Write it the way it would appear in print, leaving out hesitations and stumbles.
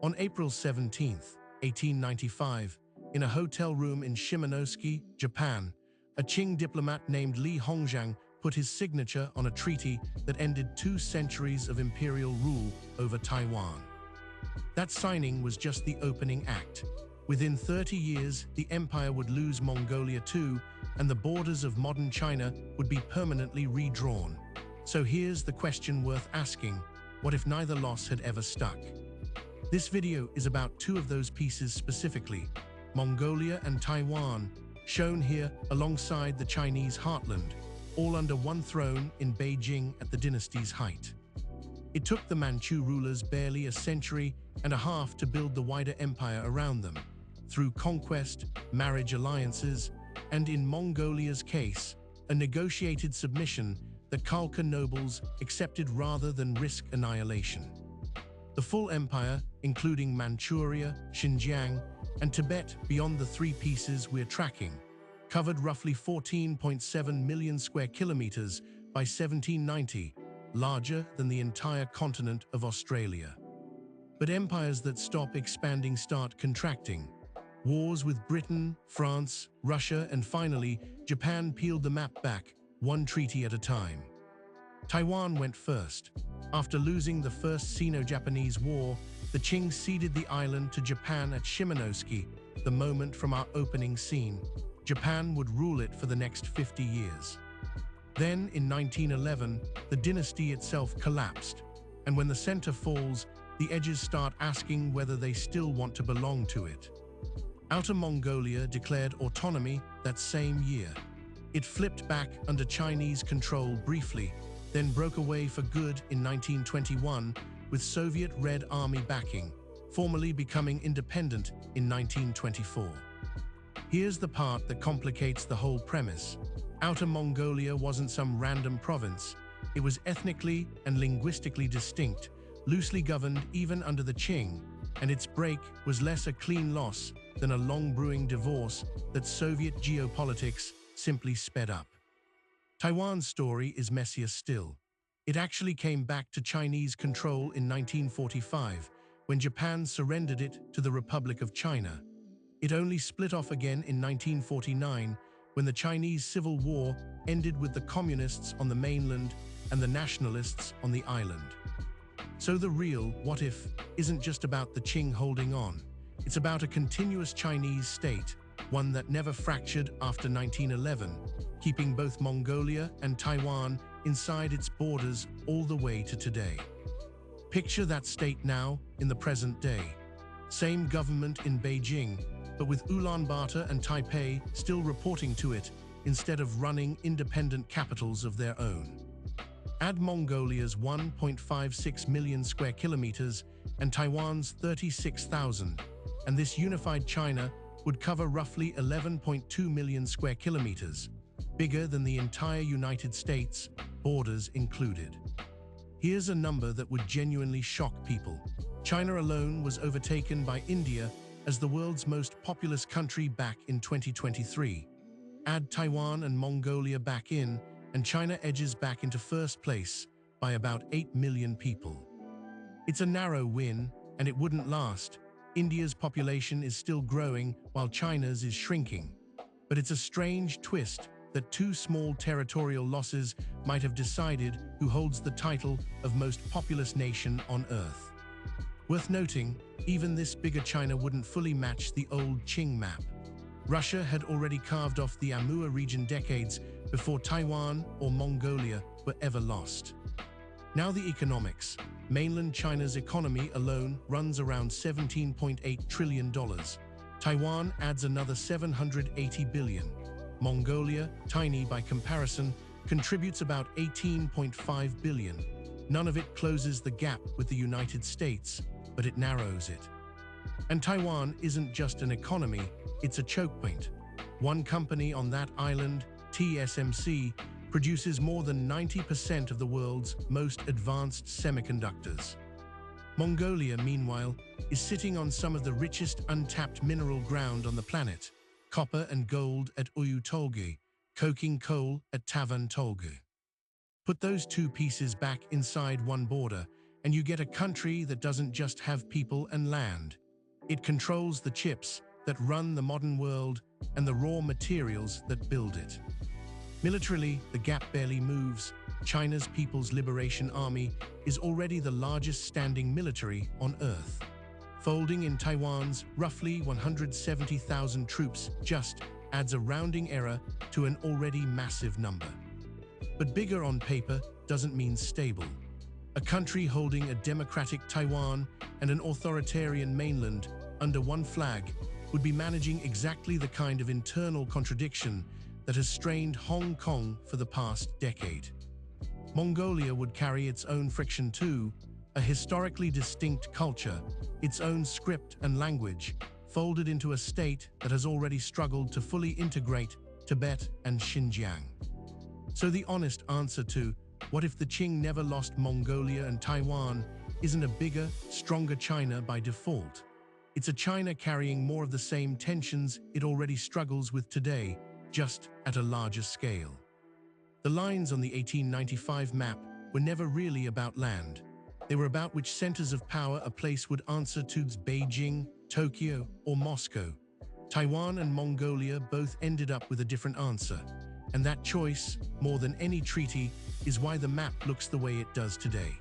On April 17, 1895, in a hotel room in Shimonoseki, Japan, a Qing diplomat named Li Hongzhang put his signature on a treaty that ended 2 centuries of imperial rule over Taiwan. That signing was just the opening act. Within 30 years, the empire would lose Mongolia too, and the borders of modern China would be permanently redrawn. So here's the question worth asking: what if neither loss had ever stuck? This video is about 2 of those pieces specifically, Mongolia and Taiwan, shown here alongside the Chinese heartland, all under one throne in Beijing at the dynasty's height. It took the Manchu rulers barely a century and a half to build the wider empire around them, through conquest, marriage alliances, and in Mongolia's case, a negotiated submission that Khalkha nobles accepted rather than risk annihilation. The full empire, including Manchuria, Xinjiang, and Tibet beyond the 3 pieces we're tracking, covered roughly 14.7 million square kilometers by 1790, larger than the entire continent of Australia. But empires that stop expanding start contracting. Wars with Britain, France, Russia, and finally, Japan peeled the map back, one treaty at a time. Taiwan went first. After losing the First Sino-Japanese War, the Qing ceded the island to Japan at Shimonoseki, the moment from our opening scene. Japan would rule it for the next 50 years. Then, in 1911, the dynasty itself collapsed, and when the center falls, the edges start asking whether they still want to belong to it. Outer Mongolia declared autonomy that same year. It flipped back under Chinese control briefly, then broke away for good in 1921 with Soviet Red Army backing, formally becoming independent in 1924. Here's the part that complicates the whole premise. Outer Mongolia wasn't some random province. It was ethnically and linguistically distinct, loosely governed even under the Qing, and its break was less a clean loss than a long-brewing divorce that Soviet geopolitics simply sped up. Taiwan's story is messier still. It actually came back to Chinese control in 1945, when Japan surrendered it to the Republic of China. It only split off again in 1949, when the Chinese Civil War ended with the communists on the mainland and the nationalists on the island. So the real what if isn't just about the Qing holding on. It's about a continuous Chinese state, one that never fractured after 1911, keeping both Mongolia and Taiwan inside its borders all the way to today. Picture that state now, in the present day. Same government in Beijing, but with Ulaanbaatar and Taipei still reporting to it instead of running independent capitals of their own. Add Mongolia's 1.56 million square kilometers and Taiwan's 36,000, and this unified China would cover roughly 11.2 million square kilometers, bigger than the entire United States, borders included. Here's a number that would genuinely shock people. China alone was overtaken by India as the world's most populous country back in 2023. Add Taiwan and Mongolia back in, and China edges back into first place by about 8 million people. It's a narrow win, and it wouldn't last. India's population is still growing while China's is shrinking. But it's a strange twist that 2 small territorial losses might have decided who holds the title of most populous nation on Earth. Worth noting, even this bigger China wouldn't fully match the old Qing map. Russia had already carved off the Amur region decades before Taiwan or Mongolia were ever lost. Now the economics. Mainland China's economy alone runs around $17.8 trillion. Taiwan adds another $780 billion. Mongolia, tiny by comparison, contributes about $18.5 billion. None of it closes the gap with the United States, but it narrows it. And Taiwan isn't just an economy, it's a choke point. One company on that island, TSMC, produces more than 90% of the world's most advanced semiconductors. Mongolia, meanwhile, is sitting on some of the richest untapped mineral ground on the planet: copper and gold at Oyu Tolgoi, coking coal at Tavan Tolgoi. Put those 2 pieces back inside one border, and you get a country that doesn't just have people and land. It controls the chips that run the modern world and the raw materials that build it. Militarily, the gap barely moves. China's People's Liberation Army is already the largest standing military on Earth. Folding in Taiwan's roughly 170,000 troops just adds a rounding error to an already massive number. But bigger on paper doesn't mean stable. A country holding a democratic Taiwan and an authoritarian mainland under one flag would be managing exactly the kind of internal contradiction that has strained Hong Kong for the past decade. Mongolia would carry its own friction too, a historically distinct culture, its own script and language, folded into a state that has already struggled to fully integrate Tibet and Xinjiang. So the honest answer to what if the Qing never lost Mongolia and Taiwan isn't a bigger, stronger China by default. It's a China carrying more of the same tensions it already struggles with today, just at a larger scale. The lines on the 1895 map were never really about land. They were about which centers of power a place would answer to: Beijing, Tokyo, or Moscow. Taiwan and Mongolia both ended up with a different answer, and that choice, more than any treaty, is why the map looks the way it does today.